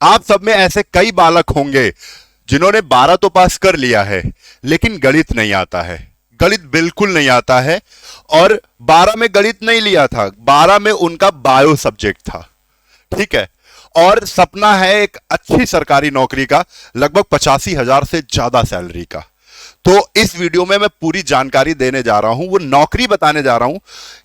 आप सब में ऐसे कई बालक होंगे जिन्होंने 12 तो पास कर लिया है, लेकिन गणित नहीं आता है, गणित बिल्कुल नहीं आता है। और 12 में गणित नहीं लिया था, 12 में उनका बायो सब्जेक्ट था, ठीक है। और सपना है एक अच्छी सरकारी नौकरी का, लगभग 85,000 से ज्यादा सैलरी का। तो इस वीडियो में मैं पूरी जानकारी देने जा रहा हूं, वो नौकरी बताने जा रहा हूं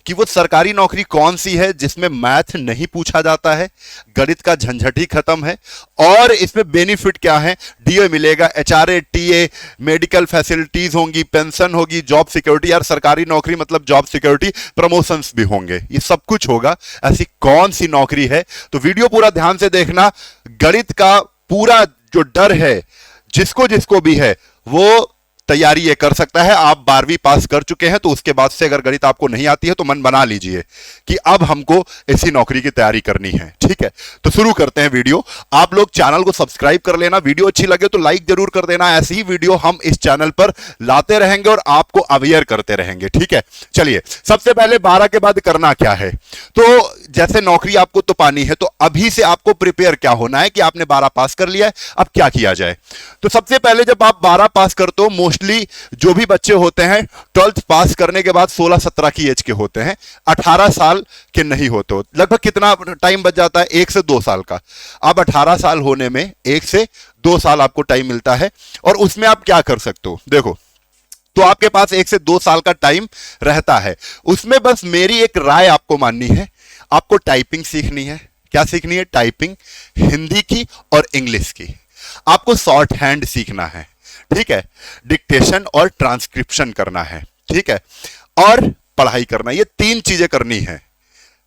कि वो सरकारी नौकरी कौन सी है जिसमें मैथ नहीं पूछा जाता है, गणित का झंझट ही खत्म है, और इसमें बेनिफिट क्या है, डीए मिलेगा, एचआरए, टीए, मेडिकल फैसिलिटीज होंगी, पेंशन होगी, जॉब सिक्योरिटी। यार सरकारी नौकरी मतलब जॉब सिक्योरिटी, प्रमोशंस भी होंगे, ये सब कुछ होगा। ऐसी कौन सी नौकरी है, तो वीडियो पूरा ध्यान से देखना। गणित का पूरा जो डर है जिसको जिसको भी है वो तैयारी ये कर सकता है। आप 12वीं पास कर चुके हैं तो उसके बाद से अगर गणित आपको नहीं आती है तो मन बना लीजिए कि अब हमको ऐसी नौकरी की तैयारी करनी है, ठीक है। तो शुरू करते हैं वीडियो। आप लोग चैनल को सब्सक्राइब कर लेना, वीडियो अच्छी लगे तो लाइक जरूर कर देना। ऐसी ही वीडियो हम इस चैनल पर लाते रहेंगे और आपको अवेयर करते रहेंगे, ठीक है। चलिए, सबसे पहले 12 के बाद करना क्या है। तो जैसे नौकरी आपको तो पानी है, तो अभी से आपको प्रिपेयर क्या होना है कि आपने 12 पास कर लिया है, अब क्या किया जाए। तो सबसे पहले जब आप 12 पास करते हो, मोस्टली जो भी बच्चे होते हैं 12th पास करने के बाद 16-17 की एज के होते हैं, 18 साल के नहीं होते हो। लगभग कितना टाइम बच जाता है, 1 से 2 साल का। अब 18 साल होने में 1 से 2 साल आपको टाइम मिलता है, और उसमें आप क्या कर सकते हो। देखो, तो आपके पास 1 से 2 साल का टाइम रहता है, उसमें बस मेरी एक राय आपको माननी है। आपको टाइपिंग सीखनी है। क्या सीखनी है? टाइपिंग, हिंदी की और इंग्लिश की। आपको शॉर्ट हैंड सीखना है, ठीक है। डिक्टेशन और ट्रांसक्रिप्शन करना है, ठीक है, और पढ़ाई करना, ये 3 चीजें करनी है।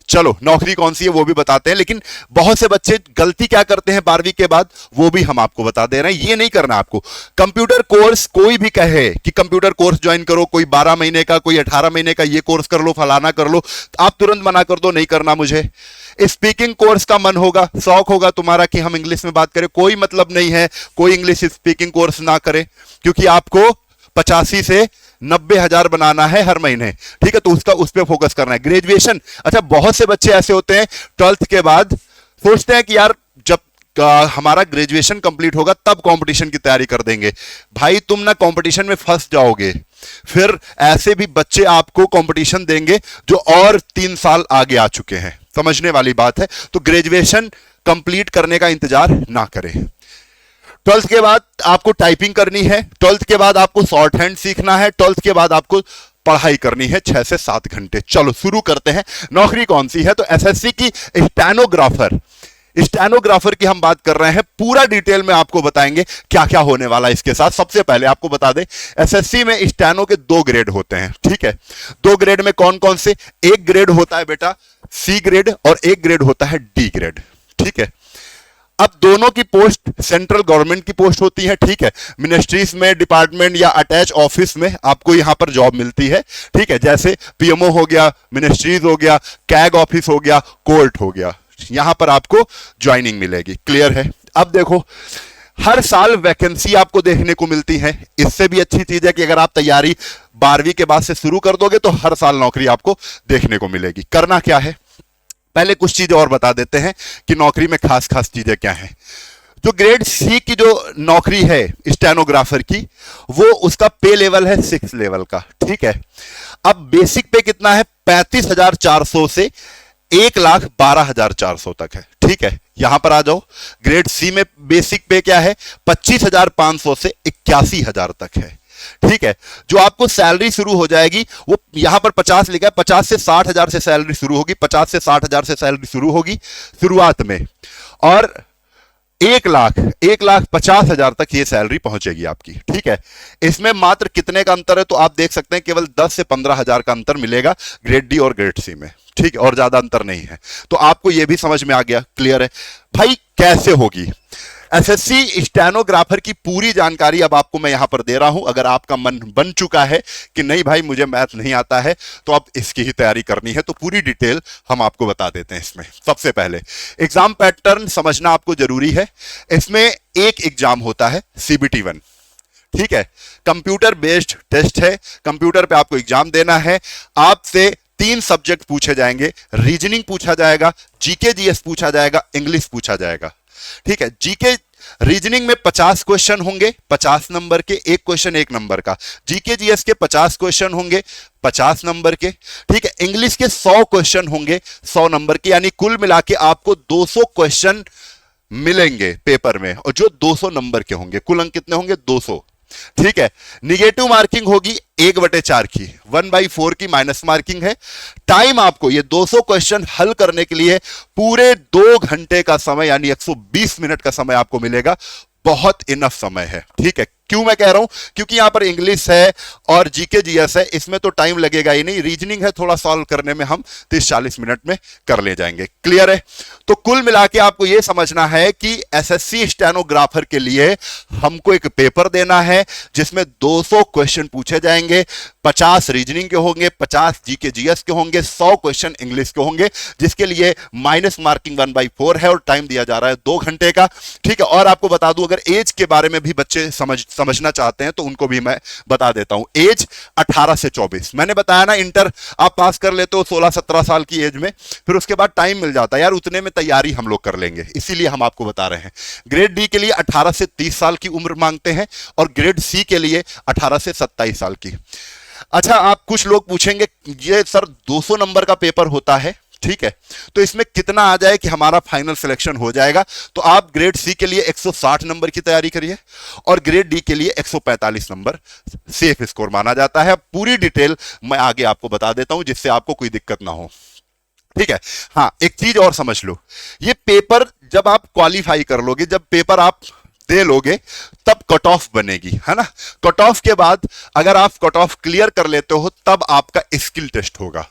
चलो, नौकरी कौन सी है वो भी बताते हैं, लेकिन बहुत से बच्चे गलती क्या करते हैं 12वीं के बाद, वो भी हम आपको बता दे रहे हैं। ये नहीं करना आपको। कंप्यूटर कोर्स, कोई भी कहे कि कंप्यूटर कोर्स ज्वाइन करो, कोई 12 महीने का, कोई 18 महीने का, ये कोर्स कर लो, फलाना कर लो, तो आप तुरंत मना कर दो, नहीं करना मुझे। स्पीकिंग कोर्स का मन होगा, शौक होगा तुम्हारा कि हम इंग्लिश में बात करें, कोई मतलब नहीं है कोई इंग्लिश स्पीकिंग कोर्स ना करे, क्योंकि आपको 85 से 90,000 बनाना है हर महीने, ठीक है। तो उसका उस पर फोकस करना है। ग्रेजुएशन, अच्छा, बहुत से बच्चे ऐसे होते हैं 12th के बाद सोचते हैं कि यार जब हमारा ग्रेजुएशन कंप्लीट होगा तब कंपटीशन की तैयारी कर देंगे। भाई तुम ना कंपटीशन में फंस जाओगे, फिर ऐसे भी बच्चे आपको कंपटीशन देंगे जो और 3 साल आगे आ चुके हैं। समझने वाली बात है। तो ग्रेजुएशन कंप्लीट करने का इंतजार ना करें। 12th के बाद आपको टाइपिंग करनी है, 12th के बाद आपको शॉर्ट हैंड सीखना है, 12th के बाद आपको पढ़ाई करनी है 6 से 7 घंटे। चलो शुरू करते हैं। नौकरी कौन सी है, तो एसएससी की स्टेनोग्राफर, स्टेनोग्राफर की हम बात कर रहे हैं। पूरा डिटेल में आपको बताएंगे क्या क्या होने वाला है इसके साथ। सबसे पहले आपको बता दें, एसएससी में स्टेनो के 2 ग्रेड होते हैं, ठीक है। 2 ग्रेड में कौन कौन से? एक ग्रेड होता है बेटा सी ग्रेड, और एक ग्रेड होता है डी ग्रेड, ठीक है। अब दोनों की पोस्ट सेंट्रल गवर्नमेंट की पोस्ट होती है, ठीक है। मिनिस्ट्रीज में, डिपार्टमेंट या अटैच ऑफिस में आपको यहां पर जॉब मिलती है, ठीक है। जैसे पीएमओ हो गया, मिनिस्ट्रीज हो गया, कैग ऑफिस हो गया, कोर्ट हो गया, यहां पर आपको ज्वाइनिंग मिलेगी। क्लियर है? अब देखो, हर साल वैकेंसी आपको देखने को मिलती है। इससे भी अच्छी चीज है कि अगर आप तैयारी 12वीं के बाद से शुरू कर दोगे तो हर साल नौकरी आपको देखने को मिलेगी। करना क्या है, पहले कुछ चीजें और बता देते हैं कि नौकरी में खास खास चीजें क्या हैं। जो ग्रेड सी की जो नौकरी है स्टेनोग्राफर की, वो उसका पे लेवल है 6 लेवल का, ठीक है। अब बेसिक पे कितना है? 35,400 से 1,12,400 तक है, ठीक है। यहां पर आ जाओ, ग्रेड सी में बेसिक पे क्या है? 25,500 से 81,000 तक है, ठीक है। जो आपको सैलरी शुरू हो जाएगी वो यहां पर 50 लिखा है, 50 से 60,000 से सैलरी शुरू होगी, 50 से 60,000 से सैलरी शुरू होगी शुरुआत में, और 1,50,000 तक ये सैलरी पहुंचेगी आपकी, ठीक है। इसमें मात्र कितने का अंतर है, तो आप देख सकते हैं केवल 10 से 15,000 का अंतर मिलेगा ग्रेड डी और ग्रेड सी में, ठीक है, और ज्यादा अंतर नहीं है। तो आपको यह भी समझ में आ गया, क्लियर है भाई। कैसे होगी एसएससी स्टेनोग्राफर की पूरी जानकारी अब आपको मैं यहां पर दे रहा हूं। अगर आपका मन बन चुका है कि नहीं भाई मुझे मैथ नहीं आता है, तो अब इसकी ही तैयारी करनी है, तो पूरी डिटेल हम आपको बता देते हैं इसमें। सबसे पहले एग्जाम पैटर्न समझना आपको जरूरी है। इसमें एक एग्जाम होता है CBT 1, ठीक है। कंप्यूटर बेस्ड टेस्ट है, कंप्यूटर पे आपको एग्जाम देना है। आपसे 3 सब्जेक्ट पूछे जाएंगे, रीजनिंग पूछा जाएगा, जीके जीएस पूछा जाएगा, इंग्लिश पूछा जाएगा। ठीक है। जीके रीजनिंग में 50 क्वेश्चन होंगे 50 नंबर के, एक क्वेश्चन 1 नंबर का। जीके जीएस के 50 क्वेश्चन होंगे 50 नंबर के, ठीक है। इंग्लिश के 100 क्वेश्चन होंगे 100 नंबर के, यानी कुल मिला के आपको 200 क्वेश्चन मिलेंगे पेपर में, और जो 200 नंबर के होंगे। कुल अंक कितने होंगे? 200, ठीक है। निगेटिव मार्किंग होगी 1/4 की, 1/4 की माइनस मार्किंग है। टाइम आपको ये 200 क्वेश्चन हल करने के लिए पूरे 2 घंटे का समय, यानी 120 मिनट का समय आपको मिलेगा। बहुत इनफ समय है, ठीक है। क्यों मैं कह रहा हूं? क्योंकि यहां पर इंग्लिश है और जीके जीएस है, इसमें तो टाइम लगेगा ही नहीं। रीजनिंग है, थोड़ा सॉल्व करने में हम 30-40 मिनट में कर ले जाएंगे। क्लियर है? तो कुल मिला के आपको यह समझना है कि एसएससी स्टेनोग्राफर के लिए हमको एक पेपर देना है जिसमें 200 क्वेश्चन पूछे जाएंगे। 50 रीजनिंग के होंगे, 50 जीके जीएस के होंगे, 100 क्वेश्चन इंग्लिश के होंगे, जिसके लिए माइनस मार्किंग 1/4 है और टाइम दिया जा रहा है 2 घंटे का, ठीक है। और आपको बता दूं, अगर एज के बारे में भी बच्चे समझना चाहते हैं तो उनको भी मैं बता देता हूं। एज 18 से 24, मैंने बताया ना, इंटर आप पास कर लेते हो 16-17 साल की एज में, फिर उसके बाद टाइम मिल जाता है यार, उतने में तैयारी हम लोग कर लेंगे, इसीलिए हम आपको बता रहे हैं। ग्रेड डी के लिए 18 से 30 साल की उम्र मांगते हैं और ग्रेड सी के लिए 18 से 27 साल की। अच्छा, आप कुछ लोग पूछेंगे ये सर 200 नंबर का पेपर होता है, ठीक है, तो इसमें कितना आ जाए कि हमारा फाइनल सिलेक्शन हो जाएगा? तो आप ग्रेड सी के लिए 160 नंबर की तैयारी करिए और ग्रेड डी के लिए 145 नंबर सेफ स्कोर माना जाता है। पूरी डिटेल मैं आगे आपको बता देता हूं जिससे आपको कोई दिक्कत ना हो, ठीक है। हाँ, एक चीज और समझ लो, ये पेपर जब आप क्वालिफाई कर लोगे, जब पेपर आप दे लोगे, तब कट ऑफ बनेगी, है ना। कट ऑफ के बाद अगर आप कट ऑफ क्लियर कर लेते हो तब आपका स्किल टेस्ट होगा।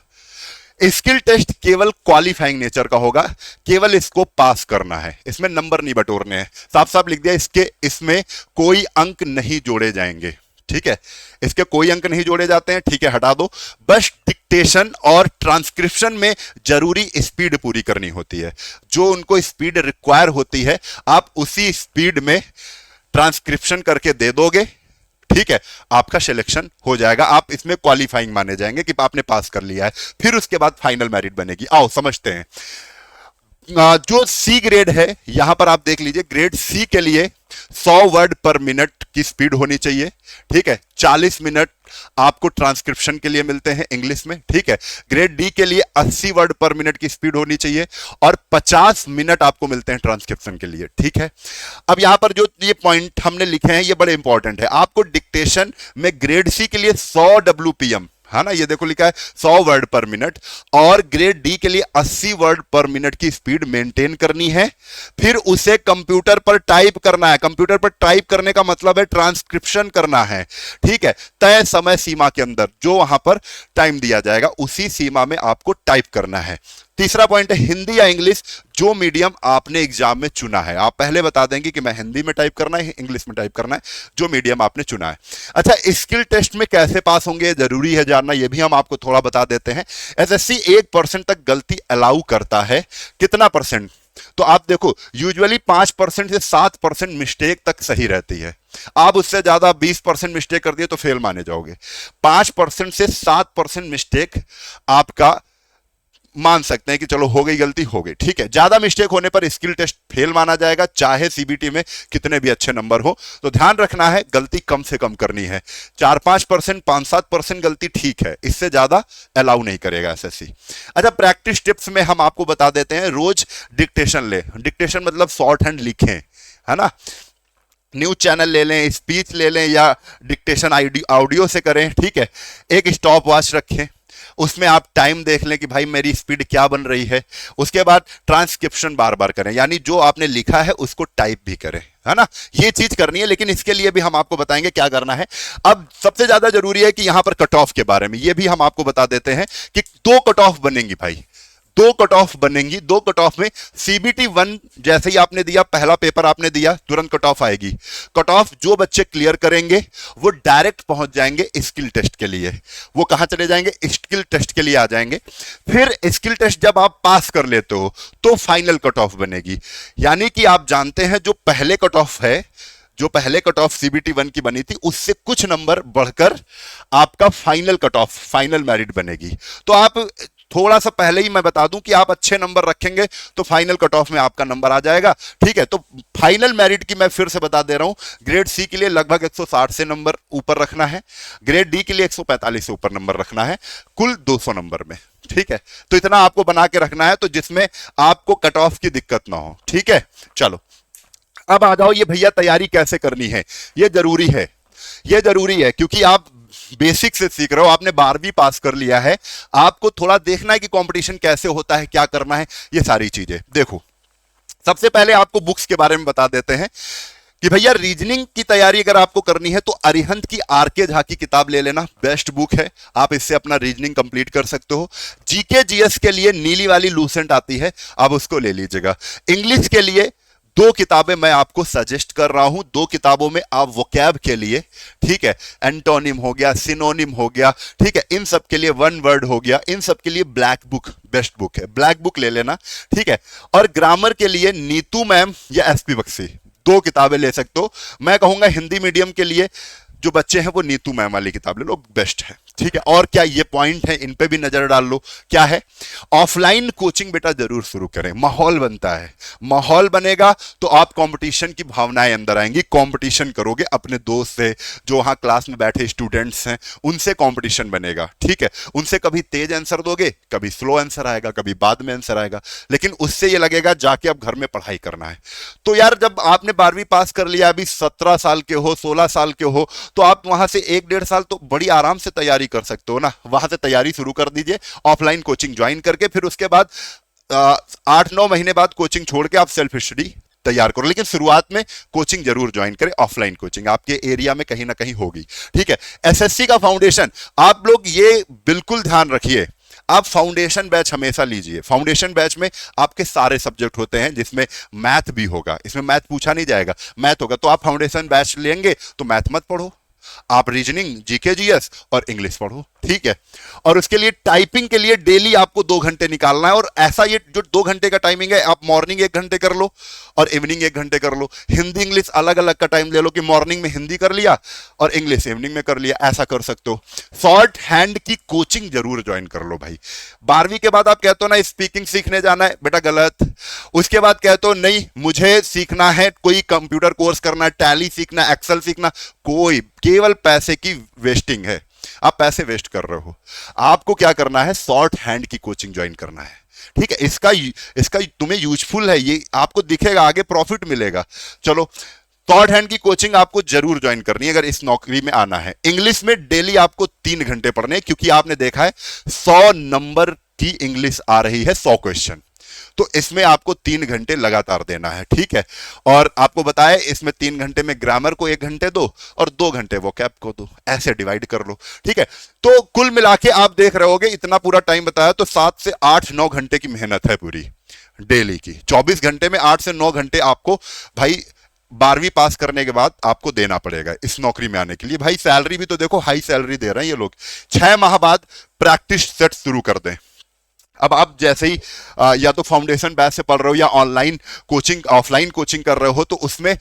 स्किल टेस्ट केवल क्वालिफाइंग नेचर का होगा, केवल इसको पास करना है, इसमें नंबर नहीं बटोरने हैं। साफ साफ लिख दिया, इसमें कोई अंक नहीं जोड़े जाएंगे, ठीक है। इसके कोई अंक नहीं जोड़े जाते हैं, ठीक है, हटा दो। बस डिक्टेशन और ट्रांसक्रिप्शन में जरूरी स्पीड पूरी करनी होती है, जो उनको स्पीड रिक्वायर होती है, आप उसी स्पीड में ट्रांसक्रिप्शन करके दे दोगे, ठीक है, आपका सिलेक्शन हो जाएगा। आप इसमें क्वालिफाइंग माने जाएंगे कि आपने पास कर लिया है, फिर उसके बाद फाइनल मेरिट बनेगी। आओ समझते हैं। जो सी ग्रेड है, यहां पर आप देख लीजिए, ग्रेड सी के लिए 100 वर्ड पर मिनट की स्पीड होनी चाहिए, ठीक है। 40 मिनट आपको ट्रांसक्रिप्शन के लिए मिलते हैं इंग्लिश में, ठीक है। ग्रेड डी के लिए 80 वर्ड पर मिनट की स्पीड होनी चाहिए और 50 मिनट आपको मिलते हैं ट्रांसक्रिप्शन के लिए, ठीक है। अब यहां पर जो ये पॉइंट हमने लिखे हैं ये बड़े इंपॉर्टेंट है। आपको डिक्टेशन में ग्रेड सी के लिए 100 WPM, है ना, ये देखो लिखा है 100 वर्ड पर मिनट, और ग्रेड डी के लिए 80 वर्ड पर मिनट की स्पीड मेंटेन करनी है। फिर उसे कंप्यूटर पर टाइप करना है। कंप्यूटर पर टाइप करने का मतलब है ट्रांसक्रिप्शन करना है, ठीक है, तय समय सीमा के अंदर, जो वहां पर टाइम दिया जाएगा उसी सीमा में आपको टाइप करना है। तीसरा पॉइंट है हिंदी या इंग्लिश, जो मीडियम आपने एग्जाम में चुना है। आप पहले बता देंगे कि मैं हिंदी में टाइप करना है, इंग्लिश में टाइप करना है, जो मीडियम आपने चुना है। अच्छा, स्किल टेस्ट में कैसे पास होंगे जरूरी है जानना, यह भी हम आपको थोड़ा बता देते हैं। एसएससी 1% तक गलती अलाउ करता है। कितना परसेंट? तो आप देखो, यूजुअली 5% से 7% मिस्टेक तक सही रहती है। आप उससे ज्यादा 20% मिस्टेक कर दिए तो फेल माने जाओगे। 5% से 7% मिस्टेक आपका मान सकते हैं कि चलो हो गई गलती, हो गई, ठीक है। ज्यादा मिस्टेक होने पर स्किल टेस्ट फेल माना जाएगा, चाहे सीबीटी में कितने भी अच्छे नंबर हो। तो ध्यान रखना है, गलती कम से कम करनी है। 4-5%, 5-7% गलती ठीक है, इससे ज्यादा अलाउ नहीं करेगा एसएससी। अच्छा, प्रैक्टिस टिप्स में हम आपको बता देते हैं, रोज डिक्टेशन ले। डिक्टेशन मतलब शॉर्ट हैंड लिखें, है ना। न्यूज चैनल ले लें, स्पीच ले लें, या डिक्टेशन ऑडियो से करें, ठीक है। एक स्टॉप वॉच रखें, उसमें आप टाइम देख लें कि भाई मेरी स्पीड क्या बन रही है। उसके बाद ट्रांसक्रिप्शन बार बार करें, यानी जो आपने लिखा है उसको टाइप भी करें, है ना। ये चीज करनी है, लेकिन इसके लिए भी हम आपको बताएंगे क्या करना है। अब सबसे ज्यादा जरूरी है कि यहां पर कट ऑफ के बारे में ये भी हम आपको बता देते हैं कि 2 कट ऑफ बनेंगी भाई, 2 कट ऑफ बनेंगी। 2 कट ऑफ में सीबीटी 1 जैसे ही आपने दिया, पहला पेपर आपने दिया, तुरंत कट ऑफ आएगी। कट ऑफ जो बच्चे क्लियर करेंगे वो डायरेक्ट पहुंच जाएंगे स्किल टेस्ट के लिए। वो कहां चले जाएंगे? स्किल टेस्ट के लिए आ जाएंगे। फिर स्किल टेस्ट जब आप पास कर लेते हो तो फाइनल कट ऑफ बनेगी। यानी कि आप जानते हैं जो पहले कट ऑफ है, जो पहले कट ऑफ सीबीटी 1 की बनी थी, उससे कुछ नंबर बढ़कर आपका final cut off, final merit बनेगी। तो आप थोड़ा सा पहले ही मैं बता दूं कि आप अच्छे नंबर रखेंगे तो फाइनल कट ऑफ में आपका नंबर आ जाएगा। ठीक है, तो फाइनल मेरिट की मैं फिर से बता दे रहा हूं, ग्रेड सी के लिए लगभग 160 से नंबर ऊपर रखना है, ग्रेड डी के लिए 145 से ऊपर नंबर रखना है, कुल 200 नंबर में। ठीक है, तो इतना आपको बना के रखना है तो जिसमें आपको कट ऑफ की दिक्कत ना हो। ठीक है, चलो अब आ जाओ, ये भैया तैयारी कैसे करनी है, ये जरूरी है, ये जरूरी है क्योंकि आप बेसिक से सीख रहे हो, आपने 12वीं पास कर लिया है, आपको थोड़ा देखना है कि कंपटीशन कैसे होता है, क्या करना है, ये सारी चीजें देखो। सबसे पहले आपको बुक्स के बारे में बता देते हैं कि भैया रीजनिंग की तैयारी अगर आपको करनी है तो अरिहंत की आरके झा की किताब ले लेना, बेस्ट बुक है, आप इससे अपना रीजनिंग कंप्लीट कर सकते हो। जीके जीएस के लिए नीली वाली लूसेंट आती है, आप उसको ले लीजिएगा। इंग्लिश के लिए दो किताबें मैं आपको सजेस्ट कर रहा हूं, दो किताबों में आप वोकैब के लिए, ठीक है, एंटोनिम हो गया, सिनोनिम हो गया, ठीक है, इन सब के लिए वन वर्ड हो गया, इन सब के लिए ब्लैक बुक बेस्ट बुक है, ब्लैक बुक ले लेना। ठीक है, और ग्रामर के लिए नीतू मैम या एसपी बख्शी, दो किताबें ले सकते हो। मैं कहूंगा हिंदी मीडियम के लिए जो बच्चे हैं वो नीतू मैम वाली किताब ले लो, बेस्ट है। ठीक है, और क्या ये पॉइंट है, इन पे भी नजर डाल लो। क्या है, ऑफलाइन कोचिंग बेटा जरूर शुरू करें, माहौल बनता है, माहौल बनेगा तो आप कंपटीशन की भावनाएं अंदर आएंगी, कंपटीशन करोगे अपने दोस्त से, जो वहां क्लास में बैठे स्टूडेंट्स हैं उनसे कंपटीशन बनेगा। ठीक है, उनसे कभी तेज आंसर दोगे, कभी स्लो आंसर आएगा, कभी बाद में आंसर आएगा, लेकिन उससे ये लगेगा जाके अब घर में पढ़ाई करना है। तो यार जब आपने 12वीं पास कर लिया, अभी 17 साल के हो, 16 साल के हो, तो आप वहां से 1-1.5 साल तो बड़ी आराम से तैयारी कर सकते हो ना, वहां से तैयारी शुरू कर दीजिए ऑफलाइन कोचिंग ज्वाइन करके, फिर उसके बाद 8-9 महीने बाद कोचिंग छोड़ के आप सेल्फ स्टडी तैयार करो, लेकिन शुरुआत में कोचिंग जरूर ज्वाइन करें, ऑफलाइन कोचिंग आपके एरिया में कहीं ना कहीं होगी। ठीक है, एसएससी का फाउंडेशन, आप लोग ये बिल्कुल ध्यान रखिए, आप फाउंडेशन बैच हमेशा लीजिए। फाउंडेशन बैच में आपके सारे सब्जेक्ट होते हैं, जिसमें मैथ भी होगा, इसमें मैथ पूछा नहीं जाएगा, मैथ होगा, तो आप फाउंडेशन बैच लेंगे तो मैथ मत पढ़ो, आप रीजनिंग, जीके जीएस और इंग्लिश पढ़ो। ठीक है, और उसके लिए टाइपिंग के लिए डेली आपको 2 घंटे निकालना है, और ऐसा ये जो 2 घंटे का टाइमिंग है, आप मॉर्निंग 1 घंटे कर लो और इवनिंग 1 घंटे कर लो। हिंदी इंग्लिश अलग अलग का टाइम ले लो कि मॉर्निंग में हिंदी कर लिया और इंग्लिश इवनिंग में कर लिया, ऐसा कर सकते हो। शॉर्ट हैंड की कोचिंग जरूर ज्वाइन कर लो भाई। 12वीं के बाद आप कहते हो ना स्पीकिंग सीखने जाना है, बेटा गलत। उसके बाद कहते हो नहीं मुझे सीखना है, कोई कंप्यूटर कोर्स करना है, टैली सीखना, एक्सेल सीखना, कोई केवल पैसे की वेस्टिंग है, आप पैसे वेस्ट कर रहे हो। आपको क्या करना है, शॉर्ट हैंड की कोचिंग ज्वाइन करना है। ठीक है, इसका तुम्हें यूजफुल है, ये आपको दिखेगा, आगे प्रॉफिट मिलेगा। चलो, शॉर्ट हैंड की कोचिंग आपको जरूर ज्वाइन करनी है अगर इस नौकरी में आना है। इंग्लिश में डेली आपको 3 घंटे पढ़ने, क्योंकि आपने देखा है 100 नंबर की इंग्लिश आ रही है, 100 क्वेश्चन, तो इसमें आपको 3 घंटे लगातार देना है। ठीक है, और आपको बताया इसमें 3 घंटे में ग्रामर को 1 घंटे दो और 2 घंटे वोकैब को दो, ऐसे डिवाइड कर लो। ठीक है, तो कुल मिला के आप देख रहे होगे, इतना पूरा टाइम बताया तो 7 से 8-9 घंटे की मेहनत है पूरी डेली की। 24 घंटे में 8 से 9 घंटे आपको भाई 12वीं पास करने के बाद आपको देना पड़ेगा इस नौकरी में आने के लिए। भाई सैलरी भी तो देखो, हाई सैलरी दे रहे हैं ये लोग। 6 माह बाद प्रैक्टिस सेट शुरू कर दें। अब आप जैसे ही या तो फाउंडेशन बैच से पढ़ रहे हो या ऑनलाइन कोचिंग, ऑफलाइन कोचिंग कर रहे हो, तो उसमें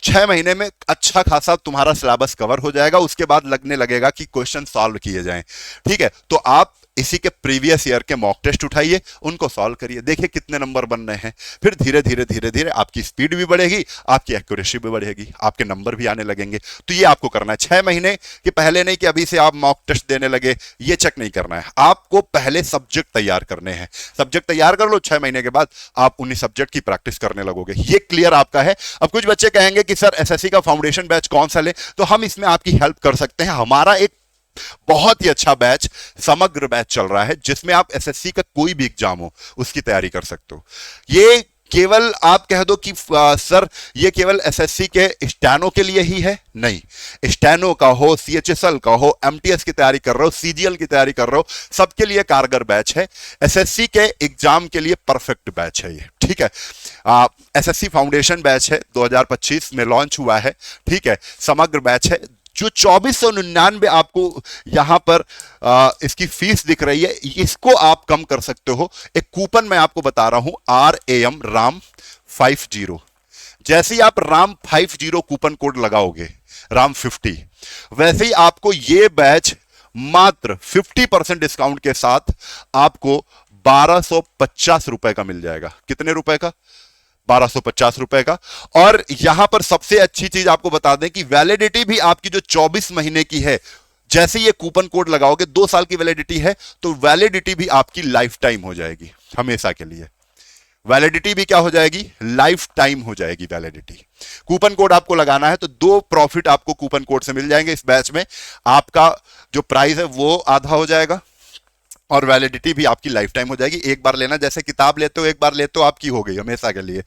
6 महीने में अच्छा खासा तुम्हारा सिलेबस कवर हो जाएगा। उसके बाद लगने लगेगा कि क्वेश्चन सॉल्व किए जाएं। ठीक है, तो आप इसी के प्रीवियस ईयर के मॉक टेस्ट उठाइए, उनको सॉल्व करिए, देखिए कितने नंबर बन रहे हैं। फिर धीरे धीरे धीरे धीरे आपकी स्पीड भी बढ़ेगी, आपकी एक्यूरेसी भी बढ़ेगी, आपके नंबर भी आने लगेंगे। तो ये आपको करना है 6 महीने के पहले, नहीं कि अभी से आप मॉक टेस्ट देने लगे, ये चेक नहीं करना है। आपको पहले सब्जेक्ट तैयार करने हैं, सब्जेक्ट तैयार कर लो, 6 महीने के बाद आप उन्हीं सब्जेक्ट की प्रैक्टिस करने लगोगे। ये क्लियर आपका है। अब कुछ बच्चे कहेंगे कि सर एसएससी का फाउंडेशन बैच कौन सा ले, तो हम इसमें आपकी हेल्प कर सकते हैं। हमारा एक बहुत ही अच्छा बैच, समग्र बैच चल रहा है, जिसमें आप एसएससी का कोई भी एग्जाम हो उसकी तैयारी कर सकते हो। ये केवल आप कह दो कि सर ये केवल एसएससी के स्टैनो के लिए ही है, नहीं, स्टैनो का हो, सीएचएसएल का हो, एमटीएस की तैयारी कर रहे हो, सीजीएल की तैयारी कर रहे हो, सबके लिए कारगर बैच है। एसएससी के एग्जाम के लिए परफेक्ट बैच है ये। ठीक है, एसएससी फाउंडेशन बैच है, 2025 में लॉन्च हुआ है। ठीक है, समग्र बैच है, जो 2499 आपको यहां पर इसकी फीस दिख रही है, इसको आप कम कर सकते हो। एक कूपन मैं आपको बता रहा हूं, RAM राम 50। जैसे ही आप राम 50 कूपन कोड लगाओगे, राम 50, वैसे ही आपको ये बैच मात्र 50% डिस्काउंट के साथ आपको 1250 रुपए का मिल जाएगा। कितने रुपए का? 1250 रुपए का। और यहां पर सबसे अच्छी चीज आपको बता दें कि वैलिडिटी भी आपकी जो 24 महीने की है, जैसे ये कूपन कोड लगाओगे 2 साल की वैलिडिटी है, तो वैलिडिटी भी आपकी लाइफ टाइम हो जाएगी, हमेशा के लिए। वैलिडिटी भी क्या हो जाएगी? लाइफ टाइम हो जाएगी वैलिडिटी। कूपन कोड आपको लगाना है तो 2 प्रॉफिट आपको कूपन कोड से मिल जाएंगे इस बैच में। आपका जो प्राइस है वो आधा हो जाएगा और वैलिडिटी भी आपकी लाइफ टाइम हो जाएगी। एक बार लेना, जैसे किताब लेते हो एक बार लेते हो आपकी हो गई हमेशा के लिए,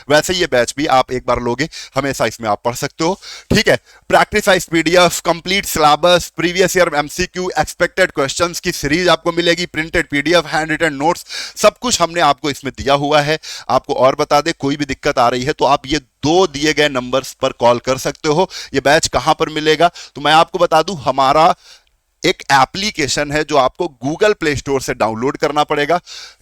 वैसे ये बैच भी आप एक बार लोगे हमेशा इसमें आप पढ़ सकते हो। ठीक है, practice size PDF, complete syllabus, previous year MCQ, expected questions की सीरीज आपको मिलेगी, printed PDF, handwritten notes, सब कुछ हमने आपको इसमें दिया हुआ है। आपको और बता दे, कोई भी दिक्कत आ रही है तो आप ये 2 दिए गए नंबर्स पर कॉल कर सकते हो। ये बैच कहां पर मिलेगा तो मैं आपको बता दूं, हमारा एक एप्लीकेशन है जो आपको गूगल प्ले स्टोर से डाउनलोड करना पड़ेगा।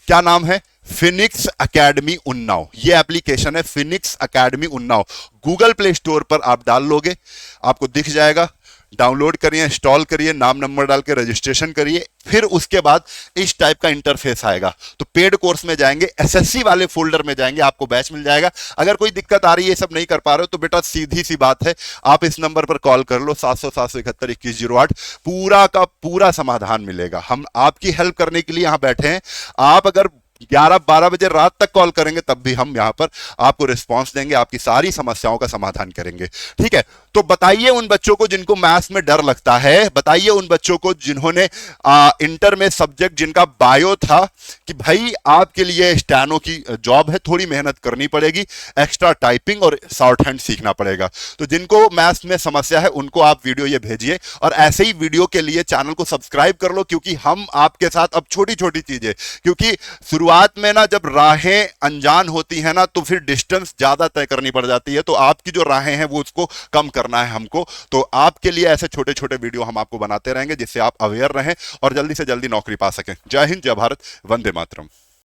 क्या नाम है? Phoenix academy Unnao. ये एप्लीकेशन है Phoenix academy Unnao. Google play store पर आप डाल लोगे, आपको दिख जाएगा। डाउनलोड करिए, इंस्टॉल करिए, नाम नंबर डाल के रजिस्ट्रेशन करिए, फिर उसके बाद इस टाइप का इंटरफेस आएगा। तो पेड कोर्स में जाएंगे, एसएससी वाले फोल्डर में जाएंगे, आपको बैच मिल जाएगा। अगर कोई दिक्कत आ रही है, सब नहीं कर पा रहे हो, तो बेटा सीधी सी बात है, आप इस नंबर पर कॉल कर लो, 700-771-2108। पूरा का पूरा समाधान मिलेगा। हम आपकी हेल्प करने के लिए यहां बैठे हैं। आप अगर 11-12 बजे रात तक कॉल करेंगे तब भी हम यहां पर आपको रिस्पांस देंगे, आपकी सारी समस्याओं का समाधान करेंगे। ठीक है, तो बताइए उन बच्चों को जिनको मैथ्स में डर लगता है, बताइए उन बच्चों को जिन्होंने इंटर में सब्जेक्ट जिनका बायो था कि भाई आपके लिए स्टैनो की जॉब है, थोड़ी मेहनत करनी पड़ेगी, एक्स्ट्रा टाइपिंग और शॉर्ट हैंड सीखना पड़ेगा। तो जिनको मैथ्स में समस्या है उनको आप वीडियो ये भेजिए, और ऐसे ही वीडियो के लिए चैनल को सब्सक्राइब कर लो, क्योंकि हम आपके साथ अब छोटी छोटी चीजें, क्योंकि शुरुआत में ना जब राहें अनजान होती है ना तो फिर डिस्टेंस ज्यादा तय करनी पड़ जाती है, तो आपकी जो राहें हैं वो उसको कम करना है हमको। तो आपके लिए ऐसे छोटे छोटे वीडियो हम आपको बनाते रहेंगे जिससे आप अवेयर रहें और जल्दी से जल्दी नौकरी पा सकें। जय हिंद, जय भारत, वंदे मातरम।